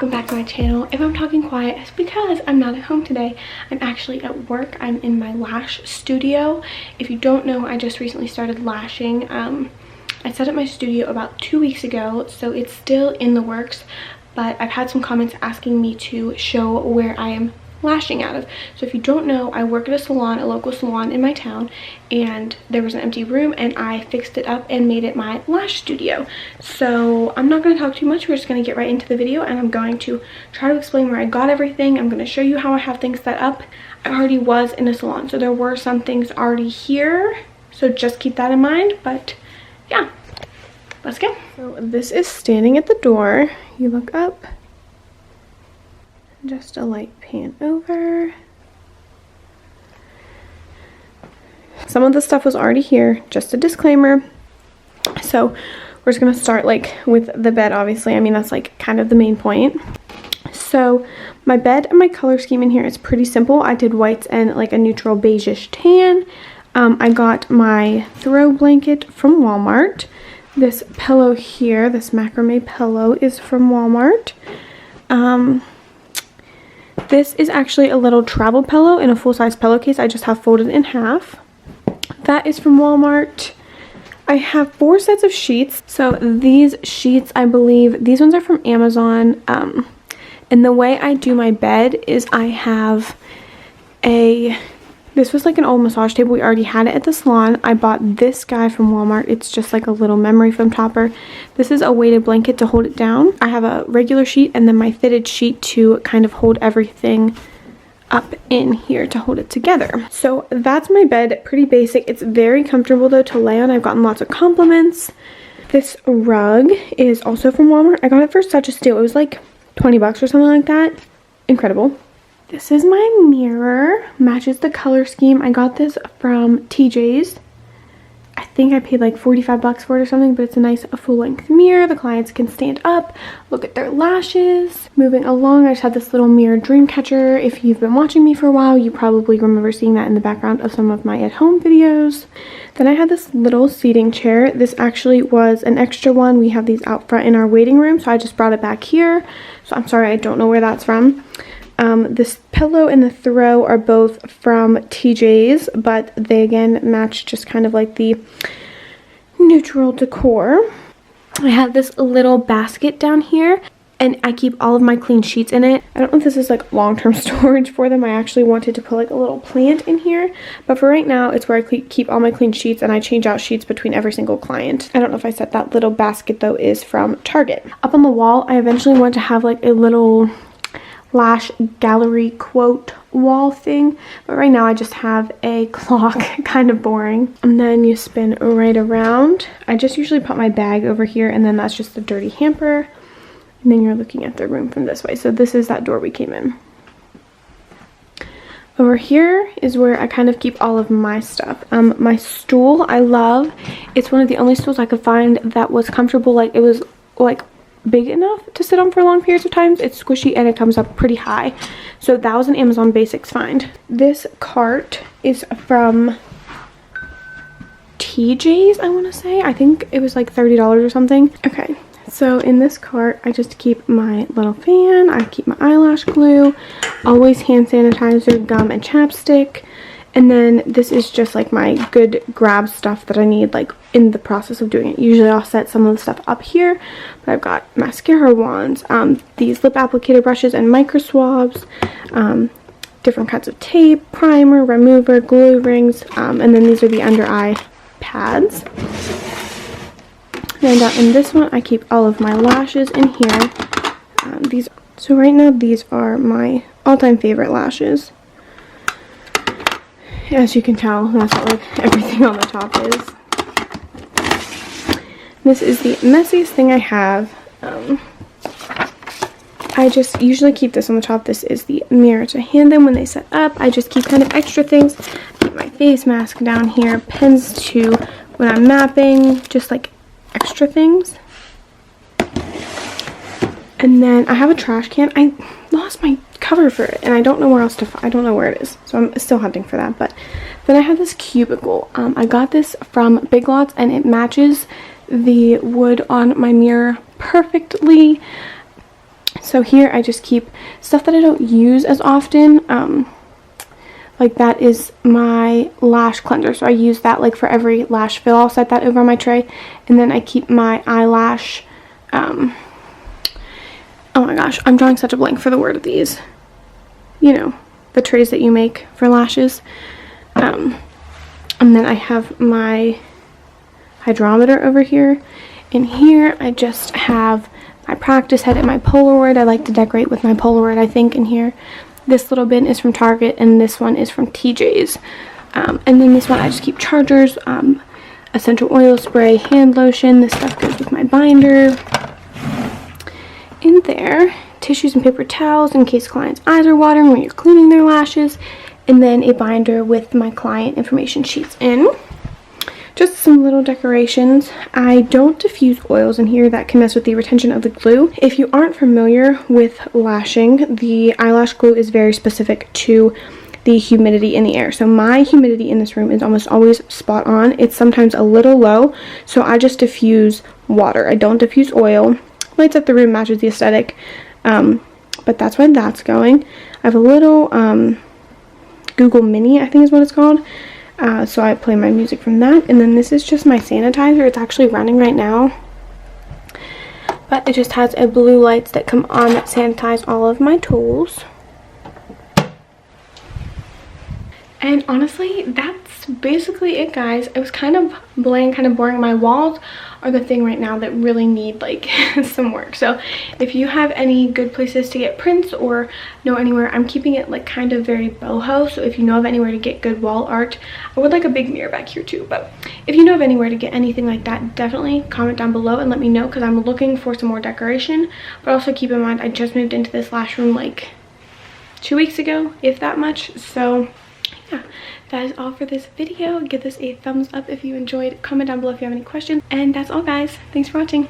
welcome back to my channel. If I'm talking quiet, it's because I'm not at home today. I'm actually at work. I'm in my lash studio. If you don't know, I just recently started lashing. I set up my studio about 2 weeks ago, so it's still in the works, but I've had some comments asking me to show where I am lashing out of. So if you don't know, I work at a salon, a local salon in my town, and there was an empty room and I fixed it up and made it my lash studio. So I'm not going to talk too much. We're just going to get right into the video, and I'm going to try to explain where I got everything. I'm going to show you how I have things set up. I already was in a salon, so there were some things already here, so just keep that in mind. But yeah, let's go. So this is standing at the door. You look up, just a light pan over. Some of the stuff was already here, just a disclaimer. So we're just gonna start like with the bed, obviously. I mean, that's like kind of the main point. So my bed and my color scheme in here is pretty simple. I did whites and like a neutral beigeish tan. I got my throw blanket from Walmart. This pillow here, this macrame pillow, is from Walmart. This is actually a little travel pillow in a full-size pillowcase I just have folded in half. That is from Walmart. I have 4 sets of sheets. So these sheets, I believe, these ones are from Amazon. And the way I do my bed is I have this was like an old massage table. We already had it at the salon. I bought this guy from Walmart. It's just like a little memory foam topper. This is a weighted blanket to hold it down. I have a regular sheet and then my fitted sheet to kind of hold everything up in here to hold it together. So that's my bed. Pretty basic. It's very comfortable though to lay on. I've gotten lots of compliments. This rug is also from Walmart. I got it for such a steal. It was like 20 bucks or something like that. Incredible. This is my mirror, matches the color scheme. I got this from TJ's. I think I paid like 45 bucks for it or something, but it's a nice full-length mirror. The clients can stand up, look at their lashes. Moving along, I just had this little mirror Dreamcatcher. If you've been watching me for a while, you probably remember seeing that in the background of some of my at-home videos. Then I had this little seating chair. This actually was an extra one. We have these out front in our waiting room, so I just brought it back here. So I'm sorry, I don't know where that's from. This pillow and the throw are both from TJ's, but they again match just kind of like the neutral decor. I have this little basket down here, and I keep all of my clean sheets in it. I don't know if this is like long-term storage for them. I actually wanted to put like a little plant in here, but for right now, it's where I keep all my clean sheets, and I change out sheets between every single client. I don't know if I said that little basket though is from Target. Up on the wall, I eventually want to have like a little Lash gallery quote wall thing, but right now I just have a clock. Kind of boring. And then you spin right around. I just usually put my bag over here, and then that's just the dirty hamper, and then you're looking at the room from this way. So this is that door we came in. Over here is where I kind of keep all of my stuff. My stool I love. It's one of the only stools I could find that was comfortable. Like, it was like big enough to sit on for long periods of times. It's squishy and it comes up pretty high. So that was an Amazon Basics find. This cart is from TJ's, I want to say. I think it was like $30 or something. Okay, so in this cart, I just keep my little fan. I keep my eyelash glue, always hand sanitizer, gum, and chapstick. And then this is just like my good grab stuff that I need like in the process of doing it. Usually I'll set some of the stuff up here, but I've got mascara wands, these lip applicator brushes and micro swabs, different kinds of tape, primer, remover, glue rings, and then these are the under eye pads. And in this one I keep all of my lashes in here. So right now these are my all-time favorite lashes. As you can tell, that's what like everything on the top is. This is the messiest thing I have. I just usually keep this on the top. This is the mirror to hand them when they set up. I just keep kind of extra things. Keep my face mask down here, pens to when I'm mapping, just like extra things. And then I have a trash can. I lost my cover for it and I don't know where else to I don't know where it is, so I'm still hunting for that. But then I have this cubicle. I got this from Big Lots and it matches the wood on my mirror perfectly. So here I just keep stuff that I don't use as often. Like that is my lash cleanser. So I use that like for every lash fill. I'll set that over my tray. And then I keep my eyelash, oh my gosh, I'm drawing such a blank for the word of these. You know, the trays that you make for lashes. And then I have my hydrometer over here. In here I just have my practice head and my Polaroid. I like to decorate with my Polaroid, I think, in here. This little bin is from Target, and this one is from TJ's. And then this one I just keep chargers, essential oil spray, hand lotion. This stuff goes with my binder. In there, tissues and paper towels in case clients' eyes are watering when you're cleaning their lashes. And then a binder with my client information sheets in. Just some little decorations. I don't diffuse oils in here. That can mess with the retention of the glue. If you aren't familiar with lashing, the eyelash glue is very specific to the humidity in the air. So my humidity in this room is almost always spot on. It's sometimes a little low, so I just diffuse water. I don't diffuse oil. Lights up the room, matches the aesthetic. But that's why that's going. I have a little Google Mini, I think is what it's called. So I play my music from that. And then this is just my sanitizer. It's actually running right now. But it just has a blue lights that come on that sanitize all of my tools. And honestly, that's basically it, guys. It was kind of bland, kind of boring. My walls are the thing right now that really need like some work. So if you have any good places to get prints or know anywhere, I'm keeping it like kind of very boho. So if you know of anywhere to get good wall art, I would like a big mirror back here too. But if you know of anywhere to get anything like that, definitely comment down below and let me know, because I'm looking for some more decoration. But also keep in mind, I just moved into this lash room like 2 weeks ago, if that much. So yeah, that is all for this video. Give this a thumbs up if you enjoyed. Comment down below if you have any questions. And that's all, guys. Thanks for watching.